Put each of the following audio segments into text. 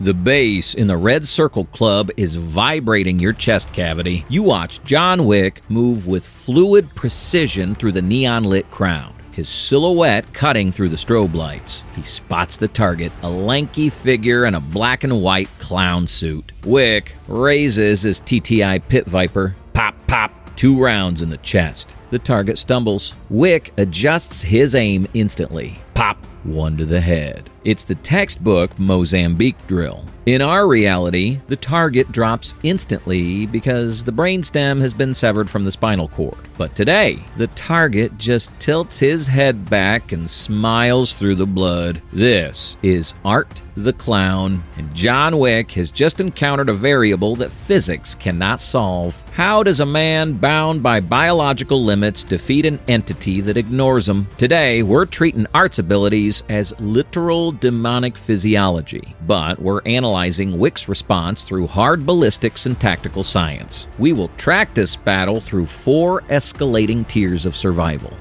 The bass in the red circle club is vibrating your chest cavity. You watch John Wick move with fluid precision through the neon-lit crowd, his silhouette cutting through the strobe lights. He spots the target, a lanky figure in a black and white clown suit. Wick raises his TTI pit viper. Pop, pop, 2 rounds in the chest. The target stumbles. Wick adjusts his aim instantly. Pop, 1 to the head. It's the textbook Mozambique drill. In our reality, the target drops instantly because the brainstem has been severed from the spinal cord. But today, the target just tilts his head back and smiles through the blood. This is Art the Clown, and John Wick has just encountered a variable that physics cannot solve. How does a man bound by biological limits defeat an entity that ignores them? Today, we're treating Art's abilities as literal demonic physiology, but we're analyzing Wick's response through hard ballistics and tactical science. We will track this battle through 4 escalating tiers of survival.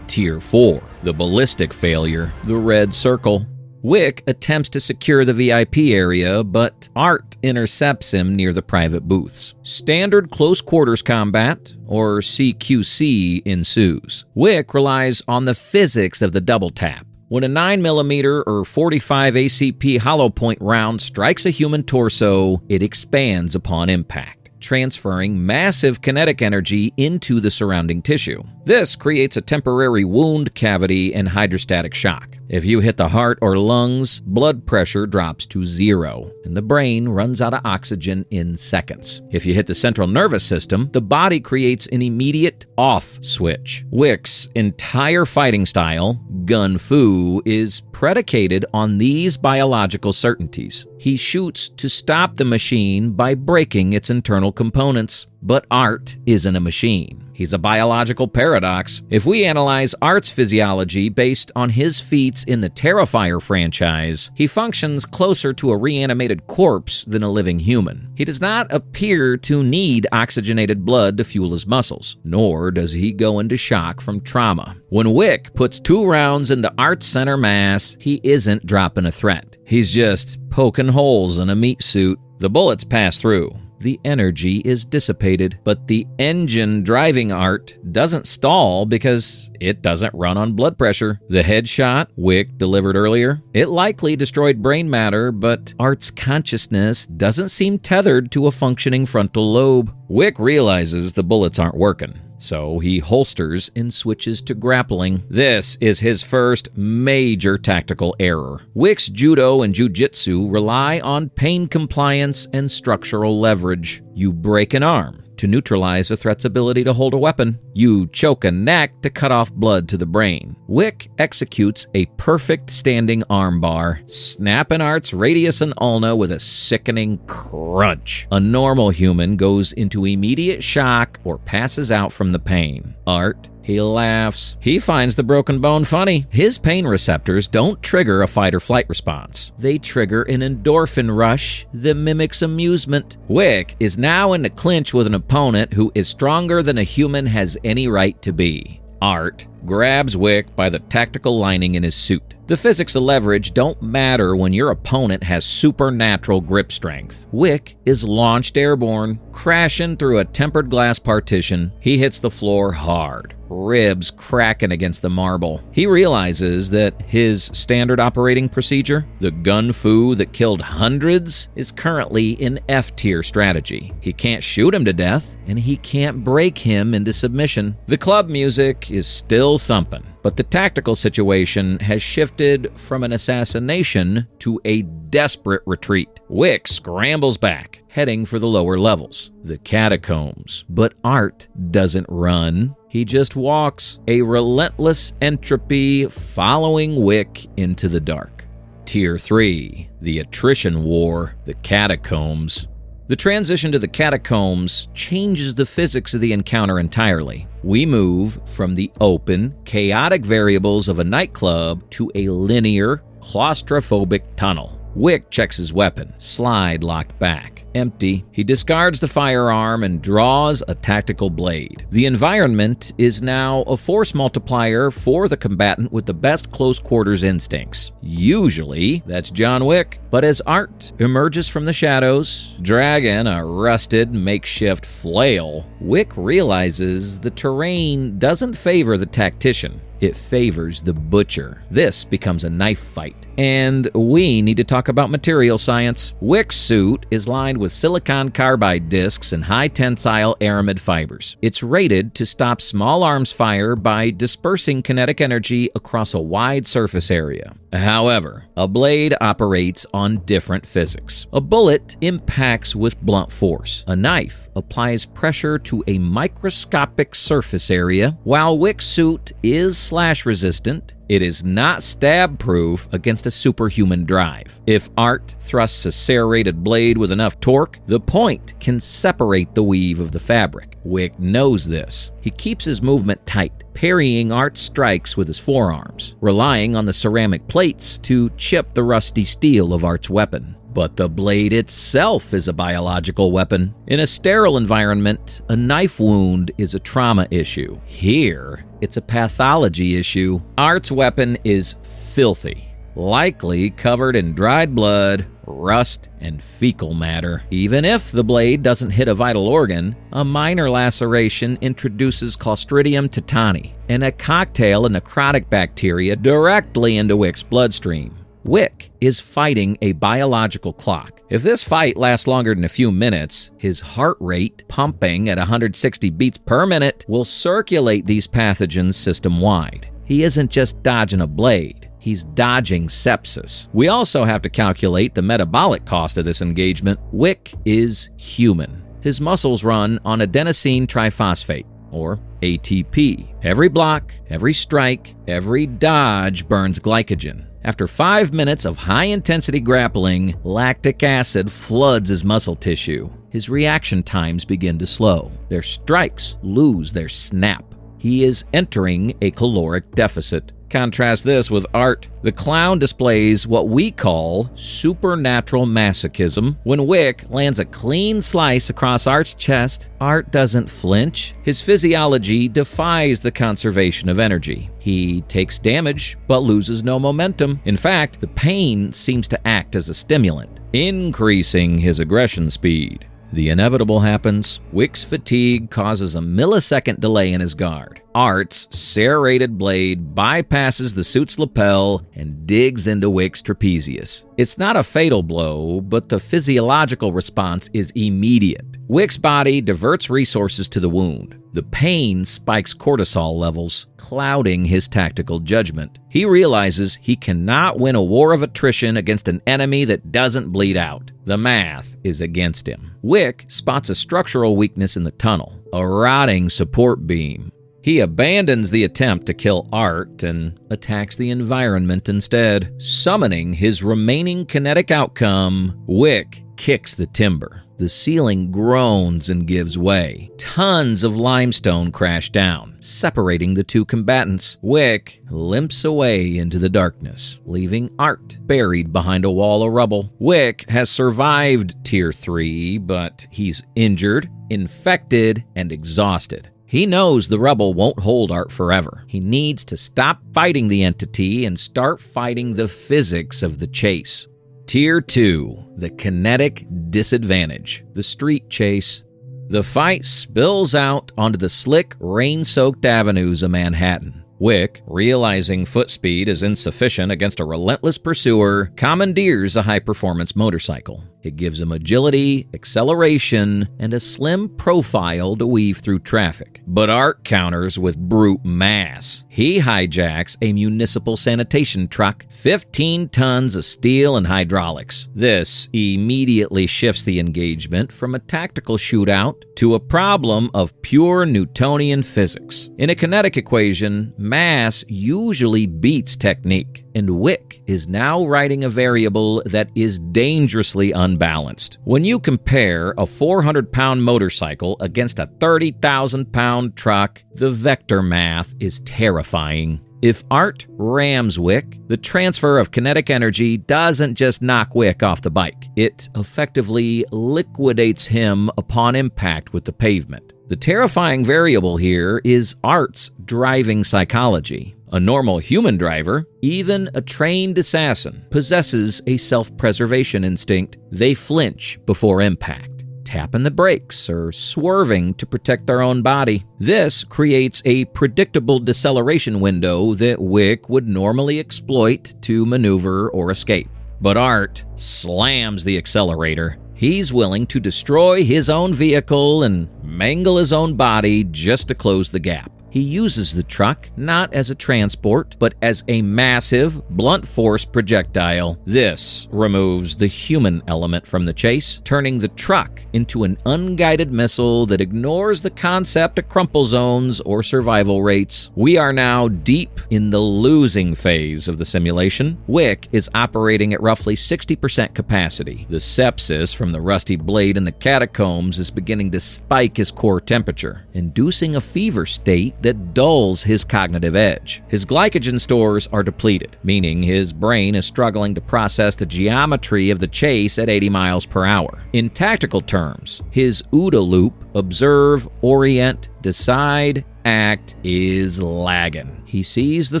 Tier 4, the ballistic failure, the red circle. Wick attempts to secure the VIP area, but Art intercepts him near the private booths. Standard close quarters combat, or CQC, ensues. Wick relies on the physics of the double tap. When a 9mm or 45 ACP hollow point round strikes a human torso, it expands upon impact, transferring massive kinetic energy into the surrounding tissue. This creates a temporary wound cavity and hydrostatic shock. If you hit the heart or lungs, blood pressure drops to 0, and the brain runs out of oxygen in seconds. If you hit the central nervous system, the body creates an immediate off switch. Wick's entire fighting style, gun fu, is predicated on these biological certainties. He shoots to stop the machine by breaking its internal components. But Art isn't a machine. He's a biological paradox. If we analyze Art's physiology based on his feats in the Terrifier franchise, he functions closer to a reanimated corpse than a living human. He does not appear to need oxygenated blood to fuel his muscles, nor does he go into shock from trauma. When Wick puts 2 rounds into Art's center mass, he isn't dropping a threat. He's just poking holes in a meat suit. The bullets pass through. The energy is dissipated, but the engine driving Art doesn't stall because it doesn't run on blood pressure. The headshot Wick delivered earlier, it likely destroyed brain matter, but Art's consciousness doesn't seem tethered to a functioning frontal lobe. Wick realizes the bullets aren't working, so he holsters and switches to grappling. This is his first major tactical error. Wick's judo and jujitsu rely on pain compliance and structural leverage. You break an arm to neutralize a threat's ability to hold a weapon. You choke a neck to cut off blood to the brain. Wick executes a perfect standing armbar, snapping Art's radius and ulna with a sickening crunch. A normal human goes into immediate shock or passes out from the pain. Art, he laughs. He finds the broken bone funny. His pain receptors don't trigger a fight or flight response. They trigger an endorphin rush that mimics amusement. Wick is now in the clinch with an opponent who is stronger than a human has any right to be. Art grabs Wick by the tactical lining in his suit. The physics of leverage don't matter when your opponent has supernatural grip strength. Wick is launched airborne, crashing through a tempered glass partition. He hits the floor hard, ribs cracking against the marble. He realizes that his standard operating procedure, the gun fu that killed hundreds, is currently an F-tier strategy. He can't shoot him to death, and he can't break him into submission. The club music is still thumping, but the tactical situation has shifted from an assassination to a desperate retreat. Wick scrambles back, heading for the lower levels, the catacombs. But Art doesn't run. He just walks, a relentless entropy following Wick into the dark. Tier 3, the attrition war, the catacombs. The transition to the catacombs changes the physics of the encounter entirely. We move from the open, chaotic variables of a nightclub to a linear, claustrophobic tunnel. Wick checks his weapon, slide locked back. Empty. He discards the firearm and draws a tactical blade. The environment is now a force multiplier for the combatant with the best close quarters instincts. Usually, that's John Wick, but as Art emerges from the shadows, dragging a rusted makeshift flail, Wick realizes the terrain doesn't favor the tactician. It favors the butcher. This becomes a knife fight. And we need to talk about material science. Wick's suit is lined with silicon carbide discs and high-tensile aramid fibers. It's rated to stop small arms fire by dispersing kinetic energy across a wide surface area. However, a blade operates on different physics. A bullet impacts with blunt force. A knife applies pressure to a microscopic surface area. While Wick's suit is slash-resistant, it is not stab-proof against a superhuman drive. If Art thrusts a serrated blade with enough torque, the point can separate the weave of the fabric. Wick knows this. He keeps his movement tight, parrying Art's strikes with his forearms, relying on the ceramic plates to chip the rusty steel of Art's weapon. But the blade itself is a biological weapon. In a sterile environment, a knife wound is a trauma issue. Here, it's a pathology issue. Art's weapon is filthy, likely covered in dried blood, rust, and fecal matter. Even if the blade doesn't hit a vital organ, a minor laceration introduces Clostridium tetani and a cocktail of necrotic bacteria directly into Wick's bloodstream. Wick is fighting a biological clock. If this fight lasts longer than a few minutes, his heart rate, pumping at 160 beats per minute, will circulate these pathogens system-wide. He isn't just dodging a blade. He's dodging sepsis. We also have to calculate the metabolic cost of this engagement. Wick is human. His muscles run on adenosine triphosphate, or ATP. Every block, every strike, every dodge burns glycogen. After 5 minutes of high-intensity grappling, lactic acid floods his muscle tissue. His reaction times begin to slow. Their strikes lose their snap. He is entering a caloric deficit. Contrast this with Art. The clown displays what we call supernatural masochism. When Wick lands a clean slice across Art's chest, Art doesn't flinch. His physiology defies the conservation of energy. He takes damage, but loses no momentum. In fact, the pain seems to act as a stimulant, increasing his aggression speed. The inevitable happens. Wick's fatigue causes a millisecond delay in his guard. Art's serrated blade bypasses the suit's lapel and digs into Wick's trapezius. It's not a fatal blow, but the physiological response is immediate. Wick's body diverts resources to the wound. The pain spikes cortisol levels, clouding his tactical judgment. He realizes he cannot win a war of attrition against an enemy that doesn't bleed out. The math is against him. Wick spots a structural weakness in the tunnel, a rotting support beam. He abandons the attempt to kill Art and attacks the environment instead. Summoning his remaining kinetic outcome, Wick kicks the timber. The ceiling groans and gives way. Tons of limestone crash down, separating the two combatants. Wick limps away into the darkness, leaving Art buried behind a wall of rubble. Wick has survived Tier 3, but he's injured, infected, and exhausted. He knows the rubble won't hold Art forever. He needs to stop fighting the entity and start fighting the physics of the chase. Tier 2, the kinetic disadvantage, the street chase. The fight spills out onto the slick, rain-soaked avenues of Manhattan. Wick, realizing foot speed is insufficient against a relentless pursuer, commandeers a high-performance motorcycle. It gives him agility, acceleration, and a slim profile to weave through traffic. But Art counters with brute mass. He hijacks a municipal sanitation truck, 15 tons of steel and hydraulics. This immediately shifts the engagement from a tactical shootout to a problem of pure Newtonian physics. In a kinetic equation, mass usually beats technique, and Wick is now writing a variable that is dangerously unbalanced. When you compare a 400-pound motorcycle against a 30,000-pound truck, the vector math is terrifying. If Art rams Wick, the transfer of kinetic energy doesn't just knock Wick off the bike. It effectively liquidates him upon impact with the pavement. The terrifying variable here is Art's driving psychology. A normal human driver, even a trained assassin, possesses a self-preservation instinct. They flinch before impact, tapping the brakes or swerving to protect their own body. This creates a predictable deceleration window that Wick would normally exploit to maneuver or escape. But Art slams the accelerator. He's willing to destroy his own vehicle and mangle his own body just to close the gap. He uses the truck not as a transport, but as a massive, blunt force projectile. This removes the human element from the chase, turning the truck into an unguided missile that ignores the concept of crumple zones or survival rates. We are now deep in the losing phase of the simulation. Wick is operating at roughly 60% capacity. The sepsis from the rusty blade in the catacombs is beginning to spike his core temperature, inducing a fever state that dulls his cognitive edge. His glycogen stores are depleted, meaning his brain is struggling to process the geometry of the chase at 80 miles per hour. In tactical terms, his OODA loop, observe, orient, decide, act, is lagging. He sees the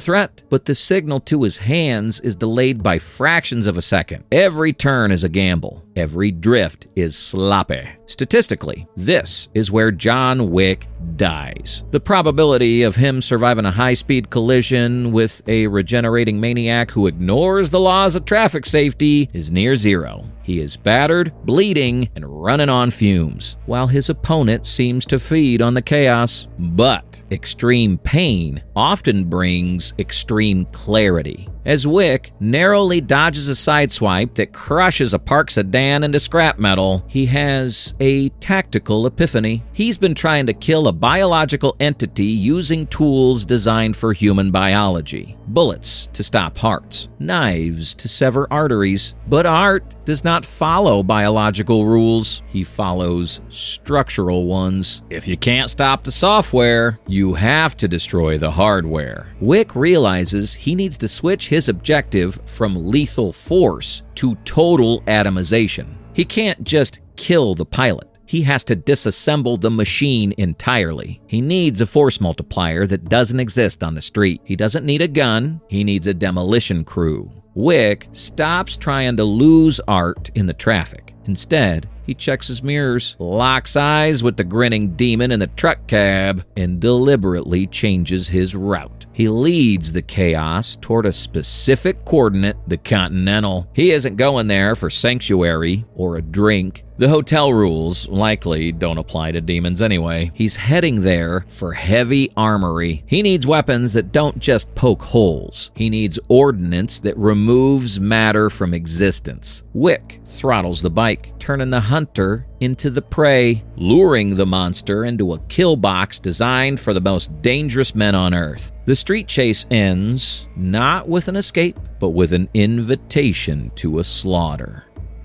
threat, but the signal to his hands is delayed by fractions of a second. Every turn is a gamble. Every drift is sloppy. Statistically, this is where John Wick dies. The probability of him surviving a high-speed collision with a regenerating maniac who ignores the laws of traffic safety is near zero. He is battered, bleeding, and running on fumes, while his opponent seems to feed on the chaos. But extreme pain often brings extreme clarity. As Wick narrowly dodges a sideswipe that crushes a park sedan into scrap metal, he has a tactical epiphany. He's been trying to kill a biological entity using tools designed for human biology. Bullets to stop hearts, knives to sever arteries. But Art does not follow biological rules. He follows structural ones. If you can't stop the software, you have to destroy the hardware. Wick realizes he needs to switch his objective from lethal force to total atomization. He can't just kill the pilot. He has to disassemble the machine entirely. He needs a force multiplier that doesn't exist on the street. He doesn't need a gun. He needs a demolition crew. Wick stops trying to lose Art in the traffic. Instead, he checks his mirrors, locks eyes with the grinning demon in the truck cab, and deliberately changes his route. He leads the chaos toward a specific coordinate, the Continental. He isn't going there for sanctuary or a drink. The hotel rules likely don't apply to demons anyway. He's heading there for heavy armory. He needs weapons that don't just poke holes. He needs ordnance that removes matter from existence. Wick throttles the bike, turning the hunter into the prey, luring the monster into a kill box designed for the most dangerous men on Earth. The street chase ends not with an escape, but with an invitation to a slaughter.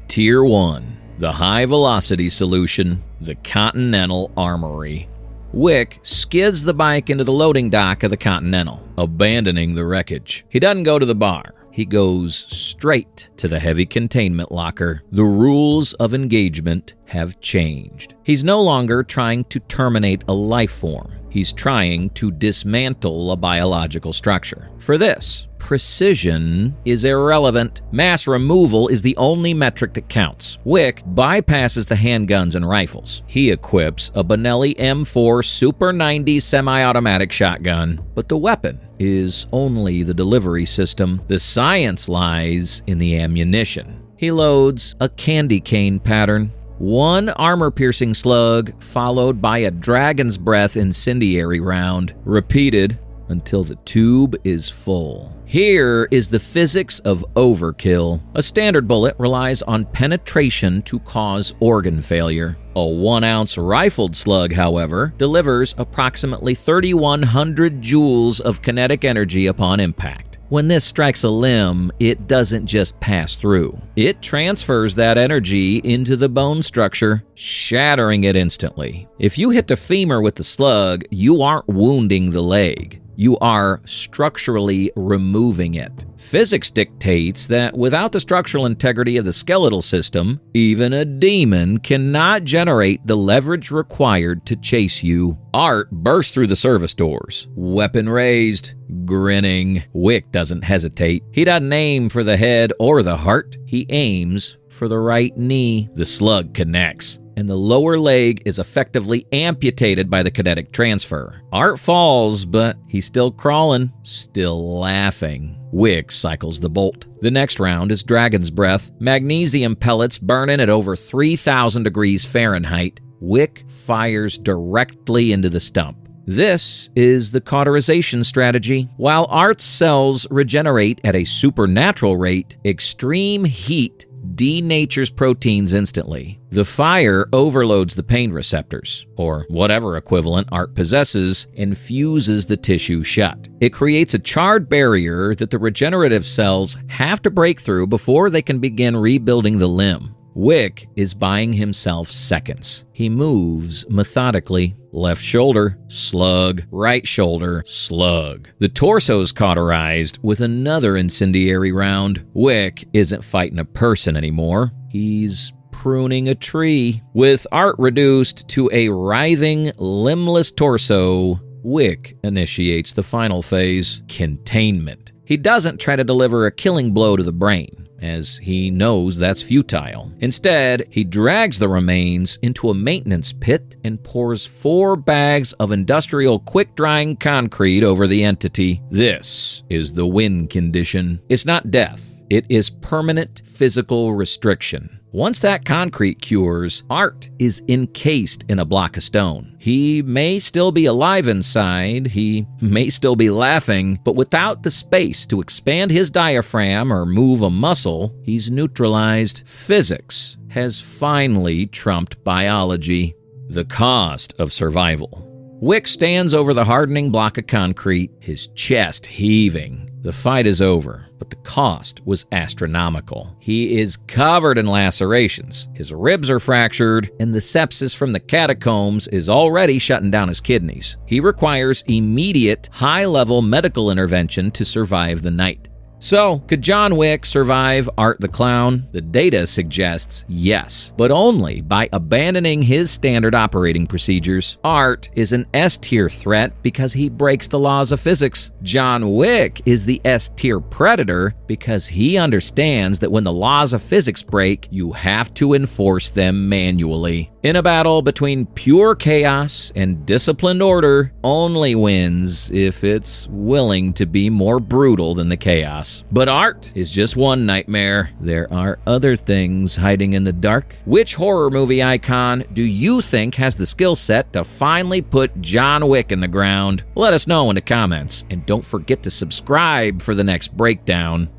Tier 1. The high-velocity solution, the Continental Armory. Wick skids the bike into the loading dock of the Continental, abandoning the wreckage. He doesn't go to the bar. He goes straight to the heavy containment locker. The rules of engagement have changed. He's no longer trying to terminate a life form. He's trying to dismantle a biological structure. For this, precision is irrelevant. Mass removal is the only metric that counts. Wick bypasses the handguns and rifles. He equips a Benelli M4 Super 90 semi-automatic shotgun, but the weapon is only the delivery system. The science lies in the ammunition. He loads a candy cane pattern. One armor-piercing slug followed by a dragon's breath incendiary round, repeated until the tube is full. Here is the physics of overkill. A standard bullet relies on penetration to cause organ failure. A 1-ounce rifled slug, however, delivers approximately 3,100 joules of kinetic energy upon impact. When this strikes a limb, it doesn't just pass through. It transfers that energy into the bone structure, shattering it instantly. If you hit the femur with the slug, you aren't wounding the leg. You are structurally removing it. Physics dictates that without the structural integrity of the skeletal system, even a demon cannot generate the leverage required to chase you. Art bursts through the service doors, weapon raised, grinning. Wick doesn't hesitate. He doesn't aim for the head or the heart. He aims for the right knee. The slug connects, and the lower leg is effectively amputated by the kinetic transfer. Art falls, but he's still crawling, still laughing. Wick cycles the bolt. The next round is Dragon's Breath. Magnesium pellets burning at over 3,000 degrees Fahrenheit. Wick fires directly into the stump. This is the cauterization strategy. While Art's cells regenerate at a supernatural rate, extreme heat denatures proteins instantly. The fire overloads the pain receptors, or whatever equivalent Art possesses, and fuses the tissue shut. It creates a charred barrier that the regenerative cells have to break through before they can begin rebuilding the limb. Wick is buying himself seconds. He moves methodically. Left shoulder, slug. Right shoulder, slug. The torso's cauterized with another incendiary round. Wick isn't fighting a person anymore. He's pruning a tree. With Art reduced to a writhing, limbless torso, Wick initiates the final phase, containment. He doesn't try to deliver a killing blow to the brain, as he knows that's futile. Instead, he drags the remains into a maintenance pit and pours 4 bags of industrial quick-drying concrete over the entity. This is the win condition. It's not death. It is permanent physical restriction. Once that concrete cures, Art is encased in a block of stone. He may still be alive inside, he may still be laughing, but without the space to expand his diaphragm or move a muscle, he's neutralized. Physics has finally trumped biology. The cost of survival. Wick stands over the hardening block of concrete, his chest heaving. The fight is over, but the cost was astronomical. He is covered in lacerations, his ribs are fractured, and the sepsis from the catacombs is already shutting down his kidneys. He requires immediate, high-level medical intervention to survive the night. So, could John Wick survive Art the Clown? The data suggests yes, but only by abandoning his standard operating procedures. Art is an S-tier threat because he breaks the laws of physics. John Wick is the S-tier predator because he understands that when the laws of physics break, you have to enforce them manually. In a battle between pure chaos and disciplined order, only wins if it's willing to be more brutal than the chaos. But Art is just one nightmare. There are other things hiding in the dark. Which horror movie icon do you think has the skill set to finally put John Wick in the ground? Let us know in the comments. And don't forget to subscribe for the next breakdown.